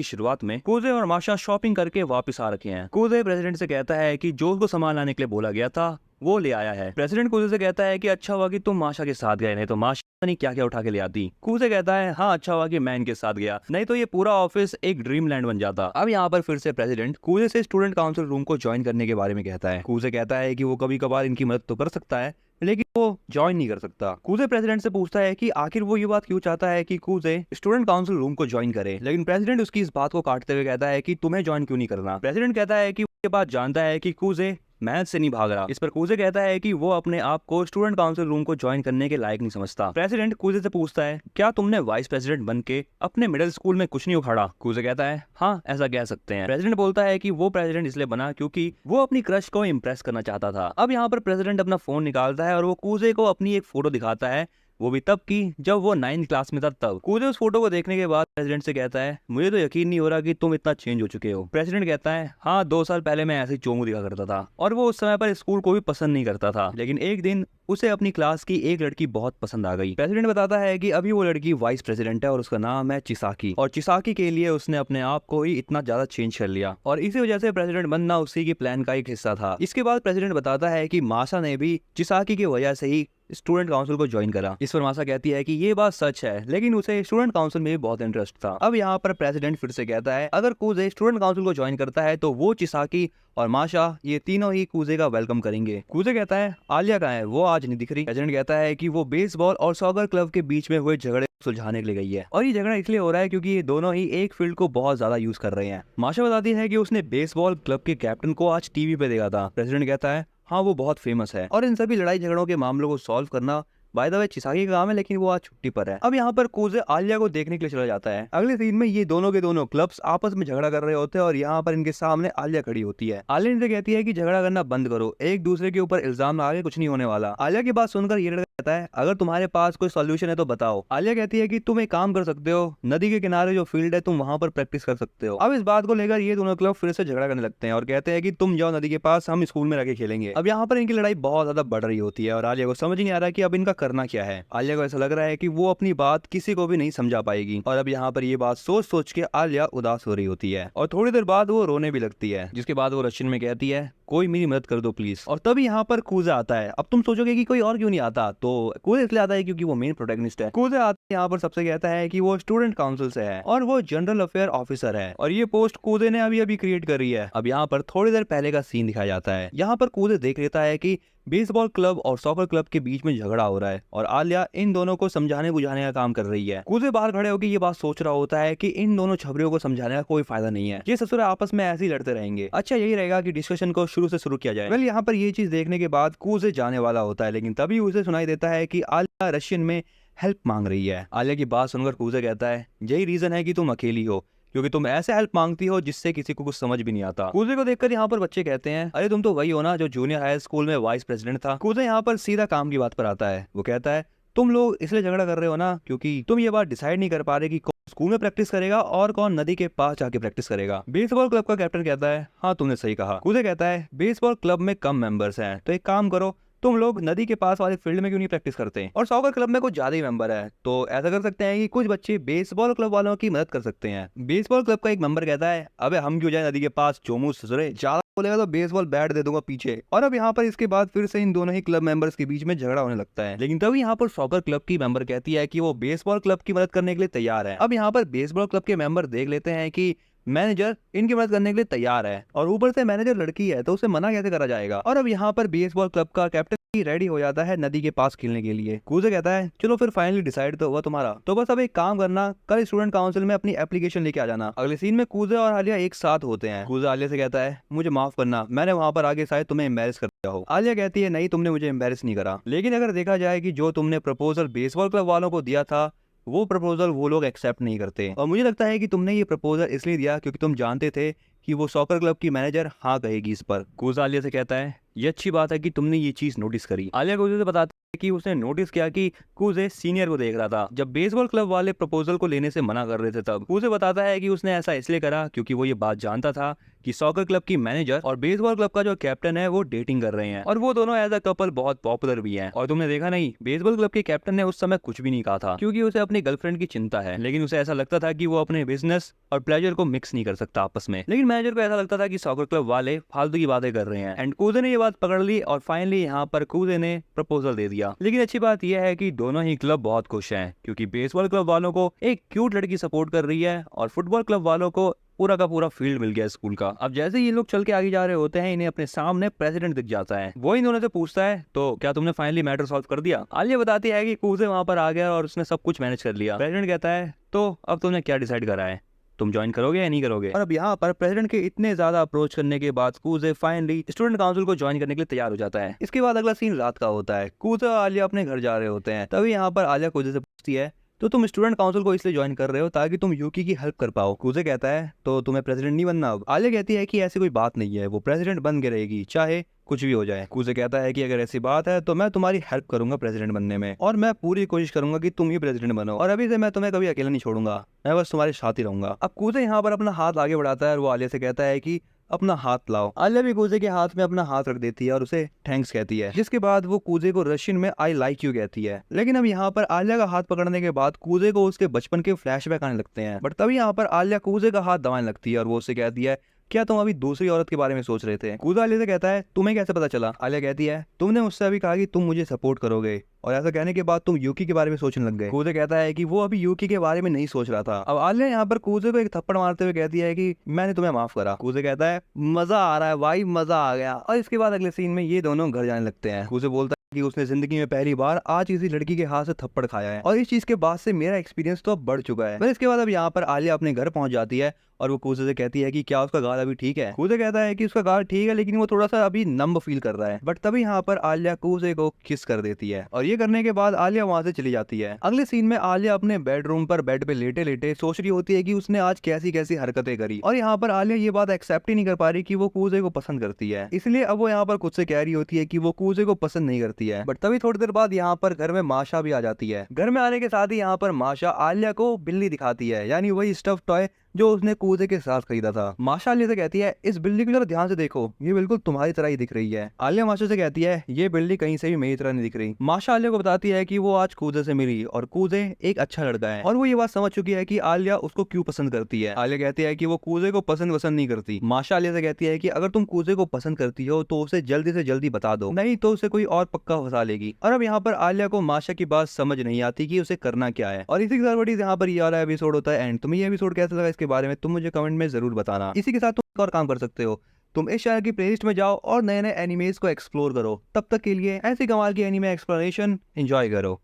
की शुरुआत में कूजे और माशा शॉपिंग करके वापस आ रखे हैं। कूजे प्रेसिडेंट से कहता है कि जो उसको सामान लाने के लिए बोला गया था वो ले आया है। प्रेसिडेंट कूजे से कहता है कि अच्छा हुआ कि तुम माशा के साथ गए, नहीं तो माशा नहीं क्या क्या उठा के ले आती। कूजे कहता है हाँ अच्छा हुआ कि मैं इनके साथ गया, नहीं तो ये पूरा ऑफिस एक ड्रीम लैंड बन जाता। अब यहाँ पर फिर से प्रेसिडेंट कूजे से स्टूडेंट काउंसिल रूम को ज्वाइन करने के बारे में कहता है। कूजे कहता है कि वो कभी कभार इनकी मदद तो कर सकता है लेकिन वो ज्वाइन नहीं कर सकता। कूजे प्रेसिडेंट से पूछता है कि आखिर वो ये बात क्यों चाहता है कि कूजे स्टूडेंट काउंसिल रूम को ज्वाइन करे, लेकिन प्रेसिडेंट उसकी इस बात को काटते हुए कहता है कि तुम्हें ज्वाइन क्यों नहीं करना। प्रेसिडेंट कहता है कि वो ये बात जानता है कि कूजे मैथ से नहीं भाग रहा। इस पर कूजे कहता है कि वो अपने आप को स्टूडेंट काउंसिल रूम को ज्वाइन करने के लायक नहीं समझता। प्रेसिडेंट कूजे से पूछता है क्या तुमने वाइस प्रेसिडेंट बन के अपने मिडिल स्कूल में कुछ नहीं उखाड़ा। कूजे कहता है हाँ ऐसा कह सकते हैं। प्रेसिडेंट बोलता है कि वो प्रेसिडेंट इसलिए बना क्योंकि वो अपनी क्रश को इम्प्रेस करना चाहता था। अब यहाँ पर प्रेसिडेंट अपना फोन निकालता है और वो कूजे को अपनी एक फोटो दिखाता है, वो भी तब की जब वो 9th क्लास में था तब। कूजे उस फोटो को देखने के बाद प्रेसिडेंट से कहता है मुझे तो यकीन नहीं हो रहा कि तुम इतना चेंज हो चुके हो। प्रेसिडेंट कहता है हाँ 2 साल पहले मैं ऐसे ही चोमू दिखा करता था और वो उस समय पर स्कूल को भी पसंद नहीं करता था, लेकिन एक दिन उसे अपनी क्लास की एक लड़की बहुत पसंद आ गई। प्रेसिडेंट बताता है कि अभी वो लड़की वाइस प्रेसिडेंट है और उसका नाम है चिसाकी, और चिसाकी के लिए उसने अपने आप को ही इतना ज्यादा चेंज कर लिया और इसी वजह से प्रेसिडेंट बनना उसी की प्लान का एक हिस्सा था। इसके बाद प्रेसिडेंट बताता है कि मासा ने भी चिसाकी की वजह से ही स्टूडेंट काउंसिल को ज्वाइन करा। इस पर मासा कहती है कि ये बात सच है लेकिन उसे स्टूडेंट काउंसिल में भी बहुत इंटरेस्ट था। अब यहाँ पर प्रेसिडेंट फिर से कहता है अगर कूजे स्टूडेंट काउंसिल को ज्वाइन करता है तो वो चिसाकी और माशा ये तीनों ही कूजे का वेलकम करेंगे। कूजे कहता है आलिया कहाँ है, वो आज नहीं दिख रही। प्रेसिडेंट कहता है कि वो बेसबॉल और सॉकर क्लब के बीच में हुए झगड़े सुलझाने के लिए गई है और ये झगड़ा इसलिए हो रहा है क्योंकि ये दोनों ही एक फील्ड को बहुत ज्यादा यूज कर रहे हैं। माशा बताती है कि उसने बेसबॉल क्लब के कैप्टन को आज टीवी पे देखा था। प्रेसिडेंट कहता है हाँ वो बहुत फेमस है और इन सभी लड़ाई झगड़ों के मामलों को सॉल्व करना बाय द वे चिसाकी का काम है, लेकिन वो आज छुट्टी पर है। अब यहाँ पर कूजे आलिया को देखने के लिए चला जाता है। अगले सीन में ये दोनों के दोनों क्लब्स आपस में झगड़ा कर रहे होते हैं और यहाँ पर इनके सामने आलिया खड़ी होती है। आलिया इनसे कहती है कि झगड़ा करना बंद करो, एक दूसरे के ऊपर इल्जाम लगा के कुछ नहीं होने वाला। आलिया की बात सुनकर ये लड़का कहता है अगर तुम्हारे पास कोई सॉल्यूशन है तो बताओ। आलिया कहती है कि तुम एक काम कर सकते हो, नदी के किनारे जो फील्ड है तुम वहां पर प्रैक्टिस कर सकते हो। अब इस बात को लेकर ये दोनों क्लब फिर से झगड़ा करने लगते हैं और कहते हैं कि तुम जाओ नदी के पास, हम स्कूल में रह के खेलेंगे। अब यहाँ पर इनकी लड़ाई बहुत ज्यादा बढ़ रही होती है और आलिया को समझ नहीं आ रहा कि अब इनका करना क्या है। आलिया को ऐसा लग रहा है कि वो अपनी बात किसी को भी नहीं समझा पाएगी और अब यहाँ पर ये बात सोच सोच के आलिया उदास हो रही होती है और थोड़ी देर बाद वो रोने भी लगती है, जिसके बाद वो रशियन में कहती है कोई मेरी मदद कर दो प्लीज। और तभी यहाँ पर कूजे आता है। अब तुम सोचोगे कि कोई और क्यों नहीं आता, तो कूजे इसलिए आता है क्योंकि वो मेन प्रोटैगनिस्ट है। कूजे आता है यहाँ पर सबसे कहता है कि वो स्टूडेंट काउंसिल से है और वो जनरल अफेयर ऑफिसर है और ये पोस्ट कूजे ने अभी अभी क्रिएट करी है। अब यहाँ पर थोड़ी देर पहले का सीन दिखाया जाता है। यहाँ पर कूजे देख लेता है कि बेसबॉल क्लब और सॉकर क्लब के बीच में झगड़ा हो रहा है और आलिया इन दोनों को समझाने बुझाने का काम कर रही है। कूजे बाहर खड़े होकर ये बात सोच रहा होता है कि इन दोनों छबरियों को समझाने का कोई फायदा नहीं है, ये ससुर आपस में ऐसे ही लड़ते रहेंगे। अच्छा यही रहेगा कि डिस्कशन को शुरू से शुरू किया जाए। वेल यहाँ पर ये चीज देखने के बाद कूजे जाने वाला होता है, लेकिन तभी उसे सुनाई देता है कि आलिया रशियन में हेल्प मांग रही है। आलिया की बात सुनकर कूजे कहता है यही रीजन है कि तुम अकेली हो, क्योंकि तुम ऐसे हेल्प मांगती हो जिससे किसी को कुछ समझ भी नहीं आता। कूजे को देखकर यहाँ पर बच्चे कहते हैं अरे तुम तो वही हो ना जो जूनियर हाई स्कूल में वाइस प्रेसिडेंट था। कूजे यहाँ पर सीधा काम की बात पर आता है। वो कहता है तुम लोग इसलिए झगड़ा कर रहे हो ना क्योंकि तुम ये बात डिसाइड नहीं कर पा रहे कि कौन स्कूल में प्रैक्टिस करेगा और कौन नदी के पास जाके प्रैक्टिस करेगा। बेसबॉल क्लब का कैप्टन कहता है हाँ तुमने सही कहा। कूजे कहता है बेसबॉल क्लब में कम मेंबर्स हैं तो एक काम करो, तुम लोग नदी के पास वाले फील्ड में क्यों नहीं प्रैक्टिस करते, और सॉकर क्लब में कुछ ज्यादा ही मेंबर है तो ऐसा कर सकते हैं कि कुछ बच्चे बेसबॉल क्लब वालों की मदद कर सकते हैं। बेसबॉल क्लब का एक मेंबर कहता है अबे हम क्यों जाए नदी के पास, चोमू ससुरे, ज्यादा बोलेगा तो बेसबॉल बैट दे दूंगा पीछे। और अब यहाँ पर इसके बाद फिर से इन दोनों ही क्लब मेंबर्स के बीच में झगड़ा होने लगता है, लेकिन तभी यहाँ पर सॉकर क्लब की मेंबर कहती है कि वो बेसबॉल क्लब की मदद करने के लिए तैयार है। अब यहाँ पर बेसबॉल क्लब के मेंबर देख लेते हैं कि मैनेजर इनकी मदद करने के लिए तैयार है और ऊपर से मैनेजर लड़की है तो उसे मना कैसे करा जाएगा। और अब यहाँ पर बेसबॉल क्लब का कैप्टन रेडी हो जाता है नदी के पास खेलने के लिए। कूजे कहता है चलो फिर फाइनली डिसाइड तो हुआ तुम्हारा, तो बस अब एक काम करना, कल स्टूडेंट काउंसिल में अपनी एप्लीकेशन लेके आ जाना। अगले सीन में कूजे और आलिया एक साथ होते हैं। कूजे आलिया से कहता है मुझे माफ करना, मैंने वहां पर आगे शायद तुम्हें एम्बेरस कर दिया हो। आलिया कहती है नहीं तुमने मुझे एम्बेरस नहीं करा, लेकिन अगर देखा जाए कि जो तुमने प्रपोजल बेसबॉल क्लब वालों को दिया था वो प्रपोजल वो लोग एक्सेप्ट नहीं करते और मुझे लगता है कि तुमने ये प्रपोजल इसलिए दिया क्योंकि तुम जानते थे कि वो सॉकर क्लब की मैनेजर हाँ कहेगी इस पर। कूजा आलिया से कहता है ये अच्छी बात है कि तुमने ये चीज नोटिस करी। आलिया कूजे से बताता है कि उसने नोटिस किया कि कूजे सीनियर को देख रहा था जब बेसबॉल क्लब वाले प्रपोजल को लेने से मना कर रहे थे। तब कूजे बताता है कि उसने ऐसा इसलिए करा क्योंकि वो ये बात जानता था कि सॉकर क्लब की मैनेजर और बेसबॉल क्लब का जो कैप्टन है वो डेटिंग कर रहे हैं और वो दोनों एज अ कपल बहुत पॉपुलर भी हैं। और तुमने देखा नहीं, बेसबॉल क्लब के कैप्टन ने उस समय कुछ भी नहीं कहा था क्योंकि उसे अपनी गर्लफ्रेंड की चिंता है, लेकिन उसे ऐसा लगता था कि वो अपने बिजनेस और प्लेजर को मिक्स नहीं कर सकता आपस में। लेकिन मैनेजर को ऐसा लगता था कि सॉकर क्लब वाले फालतू की बातें कर रहे हैं। एंड कूजे ने ये बात पकड़ ली और फाइनली यहाँ पर कूजे ने प्रपोजल दे दिया। लेकिन अच्छी बात यह है कि दोनों ही क्लब बहुत खुश हैं क्योंकि बेसबॉल क्लब वालों को एक क्यूट लड़की सपोर्ट कर रही है और फुटबॉल क्लब वालों को पूरा का पूरा फील्ड मिल गया स्कूल का। अब जैसे ही ये लोग चल के आगे जा रहे होते हैं, इन्हें अपने सामने प्रेसिडेंट दिख जाता है। वो इन दोनों से पूछता है, तो क्या तुमने फाइनली मैटर सॉल्व कर दिया? आलिया बताती है कि कूजे वहां पर आ गया और उसने सब कुछ मैनेज कर लिया। प्रेसिडेंट कहता है, तो अब तुमने क्या डिसाइड करा है, तुम ज्वाइन करोगे या नहीं करोगे? और अब यहाँ पर प्रेसिडेंट के इतने ज्यादा अप्रोच करने के बाद कूजे फाइनली स्टूडेंट काउंसिल को ज्वाइन करने के लिए तैयार हो जाता है। इसके बाद अगला सीन रात का होता है। कूजे और आलिया अपने घर जा रहे होते हैं। तभी यहाँ पर आलिया कूजे से पूछती है, तो तुम स्टूडेंट काउंसिल को इसलिए ज्वाइन कर रहे हो ताकि तुम यूकी की हेल्प कर पाओ? कूजे कहता है, तो तुम्हें प्रेसिडेंट नहीं बनना अब? आलिया कहती है कि ऐसी कोई बात नहीं है, वो प्रेसिडेंट बन के रहेगी चाहे कुछ भी हो जाए। कूजे कहता है कि अगर ऐसी बात है तो मैं तुम्हारी हेल्प करूंगा प्रेसिडेंट बनने में और मैं पूरी कोशिश करूंगा कि तुम ही प्रेसिडेंट बनो और अभी से मैं तुम्हें कभी अकेला नहीं छोड़ूंगा, मैं बस तुम्हारे साथ ही रहूंगा। अब कूजे यहाँ पर अपना हाथ आगे बढ़ाता है और वो आलिया से कहता है कि अपना हाथ लाओ। आलिया भी कूजे के हाथ में अपना हाथ रख देती है और उसे थैंक्स कहती है, जिसके बाद वो कूजे को रशियन में आई लाइक यू कहती है। लेकिन अब यहाँ पर आलिया का हाथ पकड़ने के बाद कूजे को उसके बचपन के फ्लैशबैक आने लगते हैं। बट तभी यहाँ पर आलिया कूजे का हाथ दबाने लगती है और वो उसे कहती है, क्या तुम अभी दूसरी औरत के बारे में सोच रहे थे? कूजा आलिया से कहता है, तुम्हें कैसे पता चला? आलिया कहती है, तुमने मुझसे अभी कहा कि तुम मुझे सपोर्ट करोगे और ऐसा कहने के बाद तुम यूकी के बारे में सोचने लग गए। कूजे कहता है कि वो अभी यूकी के बारे में नहीं सोच रहा था। अब आलिया यहाँ पर कूजे को एक थप्पड़ मारते हुए कहती है कि मैंने तुम्हें माफ करा। कूजे कहता है, मजा आ रहा है भाई, मजा आ गया। और इसके बाद अगले सीन में ये दोनों घर जाने लगते हैं। कूजे बोलता है कि उसने जिंदगी में पहली बार आज किसी लड़की के हाथ से थप्पड़ खाया है और इस चीज के बाद से मेरा एक्सपीरियंस तो अब बढ़ चुका है। फिर इसके बाद अब यहाँ पर आलिया अपने घर पहुंच जाती है और वो कूजे से कहती है कि क्या उसका गाल अभी ठीक है? कूजे कहता है कि उसका गाल ठीक है लेकिन वो थोड़ा सा अभी नंब फील कर रहा है। बट तभी यहाँ पर आलिया कूजे को किस कर देती है और ये करने के बाद आलिया वहां से चली जाती है। अगले सीन में आलिया अपने बेडरूम पर बेड पे लेटे लेटे सोच रही होती है कि उसने आज कैसी कैसी हरकतें करी और यहाँ पर आलिया ये बात एक्सेप्ट ही नहीं कर पा रही कि वो कूजे को पसंद करती है। इसलिए अब वो यहाँ पर खुद से कह रही होती है कि वो कूजे को पसंद नहीं करती है। बट तभी थोड़ी देर बाद यहाँ पर घर में माशा भी आ जाती है। घर में आने के साथ ही यहाँ पर माशा आलिया को बिल्ली दिखाती है, यानी वही स्टफ टॉय जो उसने कूजे के साथ खरीदा था। माशा आलिया से कहती है, इस बिल्ली को जरा ध्यान से देखो, ये बिल्कुल तुम्हारी तरह ही दिख रही है। आलिया माशा से कहती है, ये बिल्ली कहीं से भी मेरी तरह नहीं दिख रही। माशा आलिया को बताती है कि वो आज कूजे से मिली और कूजे एक अच्छा लड़का है और वो ये बात समझ चुकी है कि आलिया उसको क्यों पसंद करती है। आलिया कहती है कि वो कूजे को पसंद नहीं करती। माशा आलिया से कहती है कि अगर तुम कूजे को पसंद करती हो तो उसे जल्दी से जल्दी बता दो, नहीं तो उसे कोई और पक्का फंसा लेगी। और अब यहाँ पर आलिया को माशा की बात समझ नहीं आती कि उसे करना क्या है। और इसी के साथ यहाँ पर ये वाला एपिसोड होता है एंड। तुम्हें ये एपिसोड कैसा लगा इसके बारे में तुम मुझे कमेंट में जरूर बताना। इसी के साथ तुम एक और काम कर सकते हो, तुम इस चैनल की प्लेलिस्ट में जाओ और नए नए एनिमेज को एक्सप्लोर करो। तब तक के लिए ऐसी कमाल की एनिमे एक्सप्लोरेशन एंजॉय करो।